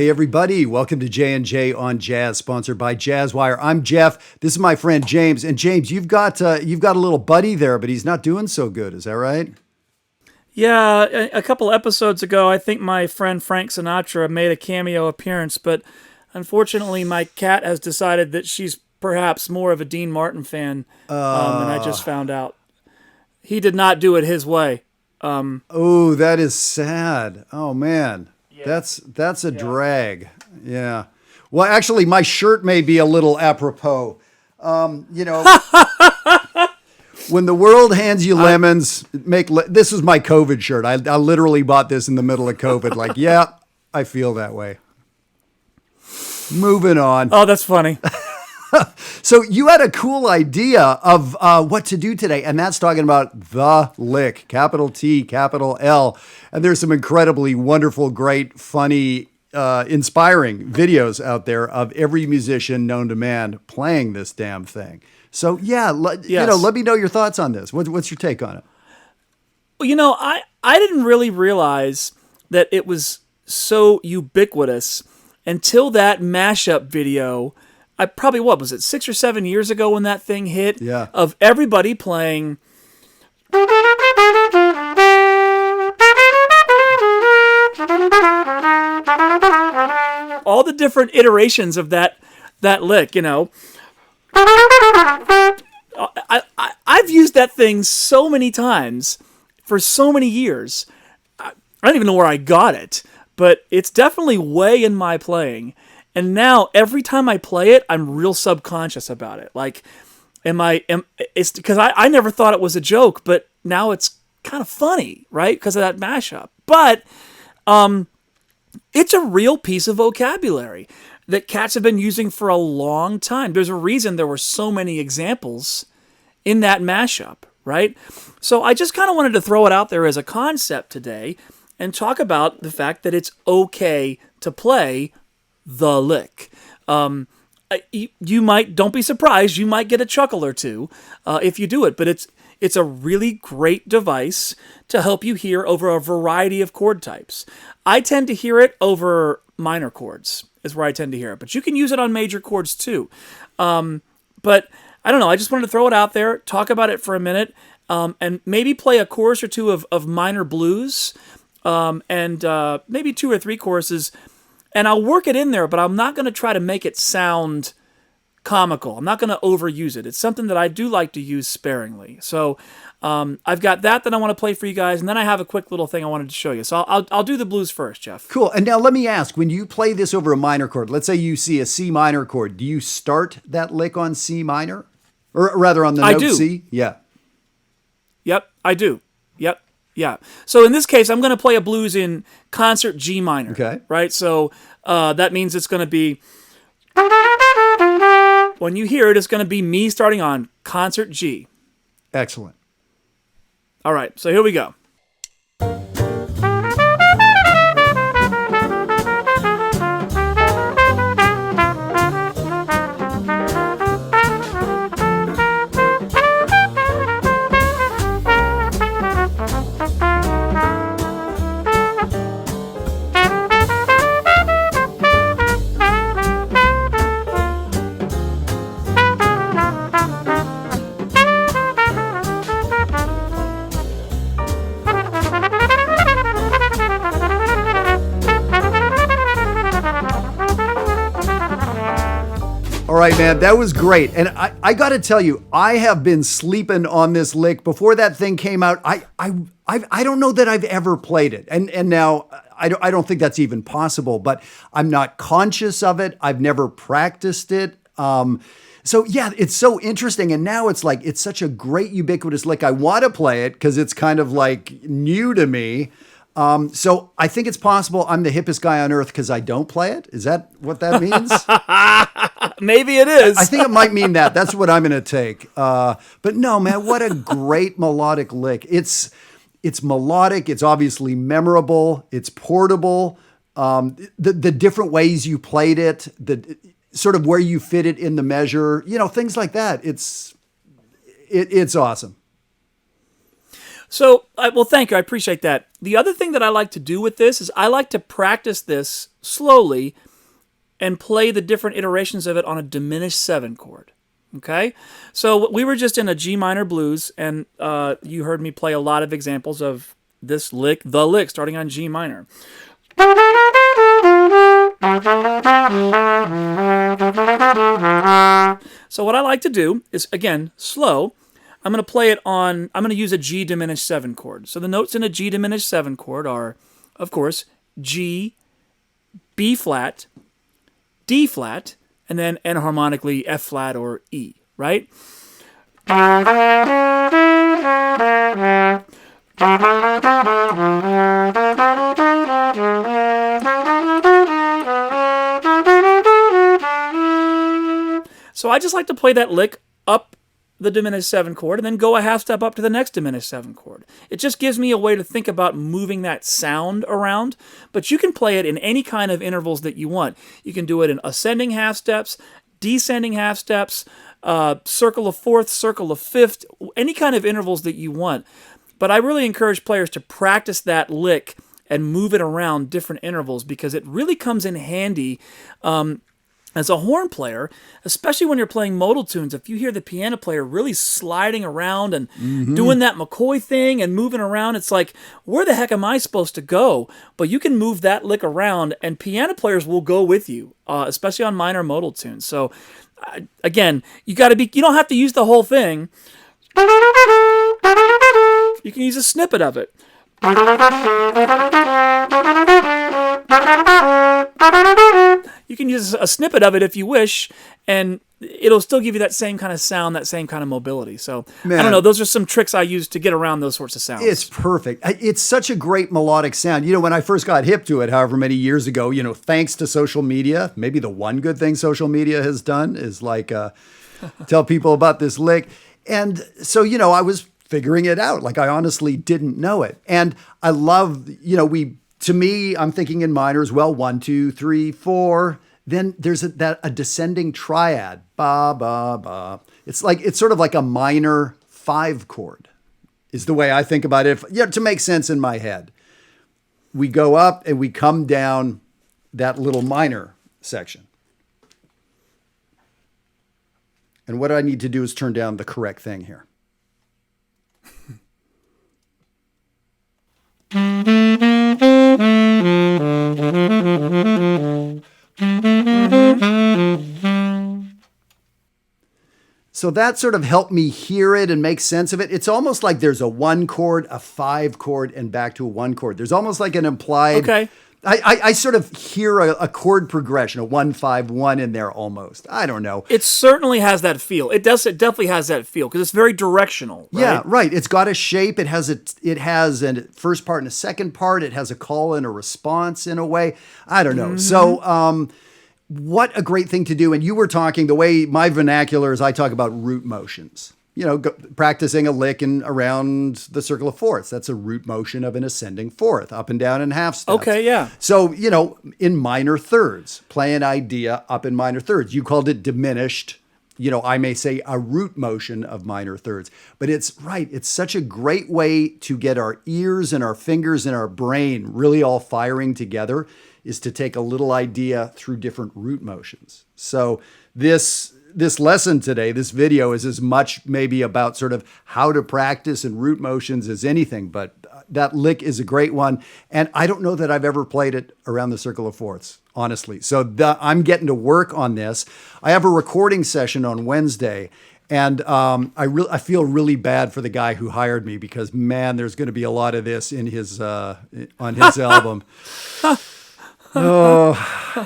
Hey everybody, welcome to J&J on Jazz, sponsored by Jazzwire. I'm Jeff. This is my friend James. And James, you've got a little buddy there, but he's not doing so good. Is that right? Yeah, a couple episodes ago, I think my friend Frank Sinatra made a cameo appearance, but unfortunately, my cat has decided that she's perhaps more of a Dean Martin fan, and I just found out. He did not do it his way. Oh, that is sad. Oh man, Yeah. that's a drag. Yeah. Well, actually, my shirt may be a little apropos. When the world hands you lemons, this is my COVID shirt. I literally bought this in the middle of COVID. Like, yeah, I feel that way. Moving on. Oh, that's funny. So you had a cool idea of what to do today, and that's talking about the lick, capital T, capital L. And there's some incredibly wonderful, great, funny, inspiring videos out there of every musician known to man playing this damn thing. So yeah, let me know your thoughts on this. What's your take on it? Well, I didn't really realize that it was so ubiquitous until that mashup video. I probably, what was it, 6 or 7 years ago when that thing hit? Yeah. Of everybody playing all the different iterations of that lick, I've used that thing so many times for so many years. I don't even know where I got it, but it's definitely way in my playing. And now every time I play it, I'm real subconscious about it. Like, it's because I never thought it was a joke, but now it's kind of funny, right? Because of that mashup. But it's a real piece of vocabulary that cats have been using for a long time. There's a reason there were so many examples in that mashup, right? So I just kind of wanted to throw it out there as a concept today and talk about the fact that it's okay to play the lick. You might, don't be surprised, you might get a chuckle or two if you do it, but it's a really great device to help you hear over a variety of chord types. I tend to hear it over minor chords, is where I tend to hear it, but you can use it on major chords too. But I don't know, I just wanted to throw it out there, talk about it for a minute, and maybe play a chorus or two of minor blues, and maybe 2 or 3 choruses. And I'll work it in there, but I'm not going to try to make it sound comical. I'm not going to overuse it. It's something that I do like to use sparingly. So I've got that I want to play for you guys, and then I have a quick little thing I wanted to show you. So I'll do the blues first, Jeff. Cool. And now let me ask, when you play this over a minor chord, let's say you see a C minor chord, do you start that lick on C minor? Or rather on the note C? Yeah. Yep, I do. Yep. Yeah. So in this case, I'm going to play a blues in concert G minor. Okay. Right? So that means it's going to be, when you hear it, it's going to be me starting on concert G. Excellent. All right. So here we go. All right, man, that was great. And I got to tell you, I have been sleeping on this lick. Before that thing came out, I don't know that I've ever played it. And now I don't think that's even possible, but I'm not conscious of it. I've never practiced it. So yeah, it's so interesting. And now it's like, it's such a great ubiquitous lick. I want to play it because it's kind of like new to me. So I think it's possible I'm the hippest guy on earth because I don't play it. Is that what that means? Maybe it is. I think it might mean that. That's what I'm going to take. But no, man, what a great melodic lick. It's melodic. It's obviously memorable. It's portable. The different ways you played it, the sort of where you fit it in the measure, things like that. It's awesome. So, well, thank you. I appreciate that. The other thing that I like to do with this is I like to practice this slowly and play the different iterations of it on a diminished 7 chord. Okay? So we were just in a G minor blues, and you heard me play a lot of examples of this lick, the lick, starting on G minor. So what I like to do is, again, slow. I'm going to use a G diminished 7 chord. So the notes in a G diminished 7 chord are, of course, G, B flat, D flat, and then enharmonically F flat or E, right? So I just like to play that lick up the diminished 7 chord and then go a half step up to the next diminished 7 chord. It just gives me a way to think about moving that sound around, but you can play it in any kind of intervals that you want. You can do it in ascending half steps, descending half steps, circle of fourth, circle of fifth, any kind of intervals that you want. But I really encourage players to practice that lick and move it around different intervals because it really comes in handy as a horn player, especially when you're playing modal tunes. If you hear the piano player really sliding around and doing that McCoy thing and moving around, it's like, where the heck am I supposed to go? But you can move that lick around, and piano players will go with you, especially on minor modal tunes. So, again, you don't have to use the whole thing. You can use a snippet of it. You can use a snippet of it if you wish, and it'll still give you that same kind of sound, that same kind of mobility. So, man, I don't know. Those are some tricks I use to get around those sorts of sounds. It's perfect. It's such a great melodic sound. When I first got hip to it, however many years ago, thanks to social media, maybe the one good thing social media has done is tell people about this lick. And so, I was figuring it out. I honestly didn't know it. And I love, to me, I'm thinking in minors, 1, 2, 3, 4. Then there's a descending triad, ba, ba, ba. It's sort of like a minor 5 chord is the way I think about it. To make sense in my head. We go up and we come down that little minor section. And what I need to do is turn down the correct thing here. So that sort of helped me hear it and make sense of it. It's almost like there's a 1 chord, a 5 chord, and back to a 1 chord. There's almost like an implied... Okay. I sort of hear a chord progression, a 1, 5, 1 in there almost. I don't know. It certainly has that feel. It definitely has that feel because it's very directional. Right? Yeah, right. It's got a shape. It has a first part and a second part. It has a call and a response in a way. I don't know. So what a great thing to do. And you were talking, the way my vernacular is, I talk about root motions. Practicing a lick around the circle of fourths. That's a root motion of an ascending fourth, up and down in half steps. Okay, yeah. So, in minor thirds, play an idea up in minor thirds. You called it diminished. I may say a root motion of minor thirds. But it's right. It's such a great way to get our ears and our fingers and our brain really all firing together, is to take a little idea through different root motions. So this lesson today, this video, is as much maybe about sort of how to practice and root motions as anything, but that lick is a great one. And I don't know that I've ever played it around the circle of fourths, honestly. So I'm getting to work on this. I have a recording session on Wednesday, and I feel really bad for the guy who hired me because, man, there's going to be a lot of this in his on his album. Oh,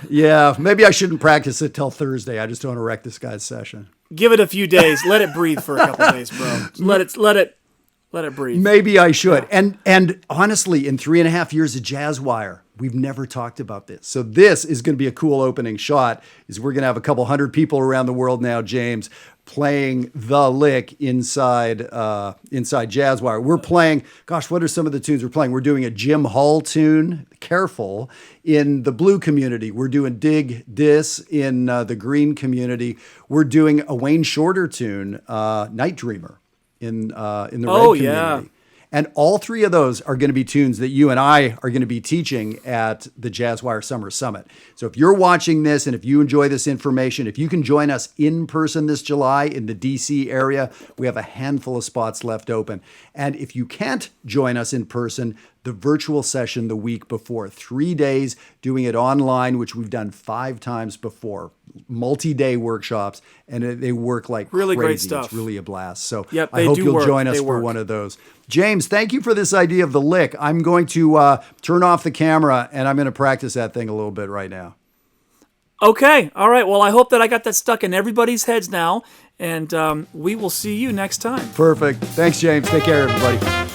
yeah. Maybe I shouldn't practice it till Thursday. I just don't want to wreck this guy's session. Give it a few days. Let it breathe for a couple of days, bro. Let it breathe. Maybe I should. Yeah. And honestly, in 3.5 years of Jazz Wire, we've never talked about this. So this is going to be a cool opening shot. Is we're going to have a couple hundred people around the world now, James, playing the lick inside Jazz Wire. We're playing, gosh, what are some of the tunes we're playing? We're doing a Jim Hall tune, Careful, in the blue community. We're doing Dig Dis in the green community. We're doing a Wayne Shorter tune, Night Dreamer, in the red community. Yeah. And all three of those are going to be tunes that you and I are going to be teaching at the Jazzwire Summer Summit. So if you're watching this and if you enjoy this information, if you can join us in person this July in the DC area, we have a handful of spots left open. And if you can't join us in person, the virtual session the week before, 3 days, doing it online, which we've done 5 times before, multi-day workshops, and they work like really crazy. Great stuff. It's really a blast. So yep, I hope do you'll work. join us for one of those. James, thank you for this idea of the lick. I'm going to turn off the camera, and I'm going to practice that thing a little bit right now. Okay. All right. Well, I hope that I got that stuck in everybody's heads now, and we will see you next time. Perfect. Thanks, James. Take care, everybody.